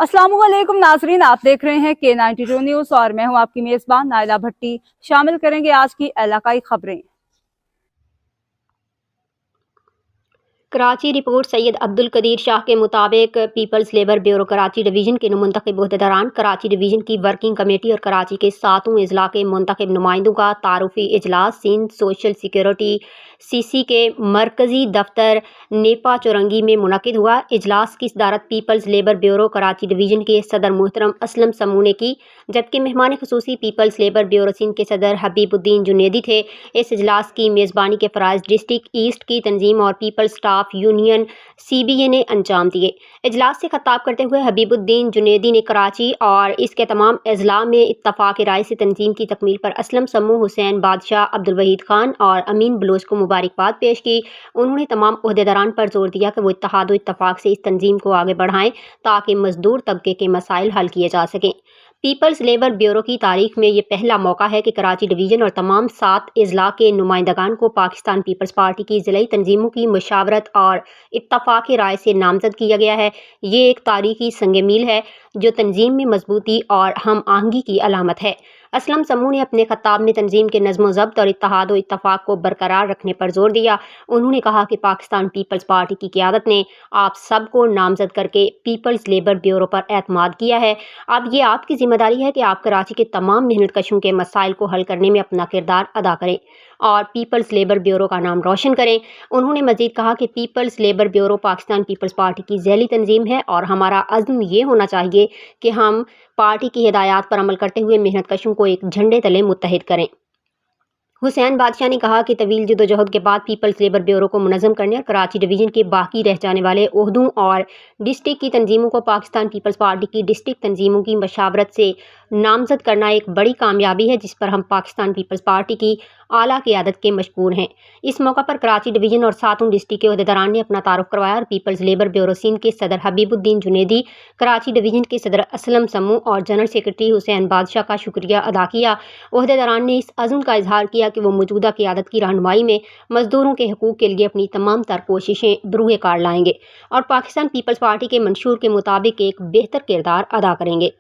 अस्सलाम वालेकुम नाजरीन, आप देख रहे हैं K92 न्यूज़ और मैं हूं आपकी मेज़बान नाइला भट्टी। शामिल करेंगे आज की इलाकाई खबरें। कराची रिपोर्ट सैयद अब्दुल कदीर शाह के मुताबिक people's labour bureau Karachi division के मुंतखब अहदेदारान कराची डिवीज़न की वर्किंग कमेटी और कराची के 7वें अजला के मुंतखब नुमाइंदों का तारुफी इजलास सिंध सोशल सिक्योरिटी CC के मरकज़ी दफ्तर नेपा चौरंगी में मुनक़िद हुआ। इजलास की सदारत Peoples labour bureau Karachi division के सदर मोहतरम असलम समू ने की, जबकि मेहमान खुसूसी पीपल्स लेबर ब्यूरो सिंध के सदर हबीबुद्दीन जुनेदी थे। इस इजलास की मेज़बानी के फ़राइज़ डिस्ट्रिक्ट ईस्ट की तंजीम और पीपल्स स्टाफ यूनियन CBA ने अंजाम दिए। इजलास से खिताब करते हुए हबीबुद्दीन जुनेदी ने कराची और इसके तमाम अजला में इत्तफ़ाक़ राय से तंजीम की तकमील पर असलम समू, हुसैन बादशाह, अब्दुल वहीद खान और अमीन बलोच को मुबारकबाद पेश की। उन्होंने तमाम अहदेदारान पर जोर दिया कि वो इत्तेहाद व इत्तफ़ाक़ से इस तंजीम को आगे बढ़ाएं ताकि मजदूर तबके के मसाइल हल किए जा सकें। पीपल्स लेबर ब्यूरो की तारीख में ये पहला मौका है कि कराची डिवीज़न और तमाम 7 अजला के नुमाइंदगान को पाकिस्तान पीपल्स पार्टी की ज़िलाई तंजीमों की मशावरत और इत्तफ़ाक़ राय से नामज़द किया गया है। ये एक तारीखी संग मील है जो तंजीम में मजबूती और हम आहंगी की अलामत है। असलम समू ने अपने खिताब में तंजीम के नज़्म ज़ब्त और इत्तेहाद व इत्तफ़ाक़ को बरकरार रखने पर जोर दिया। उन्होंने कहा कि पाकिस्तान पीपल्स पार्टी की क़यादत ने आप सबको नामज़द करके पीपल्स लेबर ब्यूरो पर एतमाद किया है। अब ये आपकी ज़िम्मेदारी है कि आप कराची के तमाम मेहनत कशों के मसाइल को हल करने में अपना किरदार अदा करें और पीपल्स लेबर ब्यूरो का नाम रोशन करें। उन्होंने मज़ीद कहा कि Peoples labour Bureau Pakistan Peoples Party की ज़ैली तंजीम है और हमारा अज़्म ये होना चाहिए कि हम पार्टी की हिदायत पर अमल करते हुए मेहनत कशों को एक झंडे तले मुत्तहिद करें। हुसैन बादशाह ने कहा कि तवील जदोजहद के बाद पीपल्स लेबर ब्यूरो को मुनज़्ज़म करने और कराची डिवीज़न के बाकी रह जाने वाले ओहदों और डिस्ट्रिक्ट की तंजीमों को पाकिस्तान पीपल्स पार्टी की डिस्ट्रिक्ट तंजीमों की मशावरत से नामज़द करना एक बड़ी कामयाबी है, जिस पर हम पाकिस्तान पीपल्स पार्टी की आला क़यादत के मशकूर हैं। इस मौका पर कराची डिवीज़न और 7 डिस्ट्रिक्ट के अहदेदारान ने अपना तारुफ करवाया और पीपल्स लेबर ब्यूरो सिंध के सदर हबीबुद्दीन जुनेदी, कराची डिवीज़न के सदर असलम समू और जनरल सेक्रेटरी हुसैन बादशाह का शुक्रिया अदा किया। अहदेदारान ने इस अज़्म का इजहार किया कि वो मौजूदा क़यादत की रहनुमाई में मजदूरों के हकूक़ के लिए अपनी तमाम तर कोशिशें बरूए कार लाएंगे और पाकिस्तान पीपल्स पार्टी के मंशूर के मुताबिक एक बेहतर किरदार अदा करेंगे।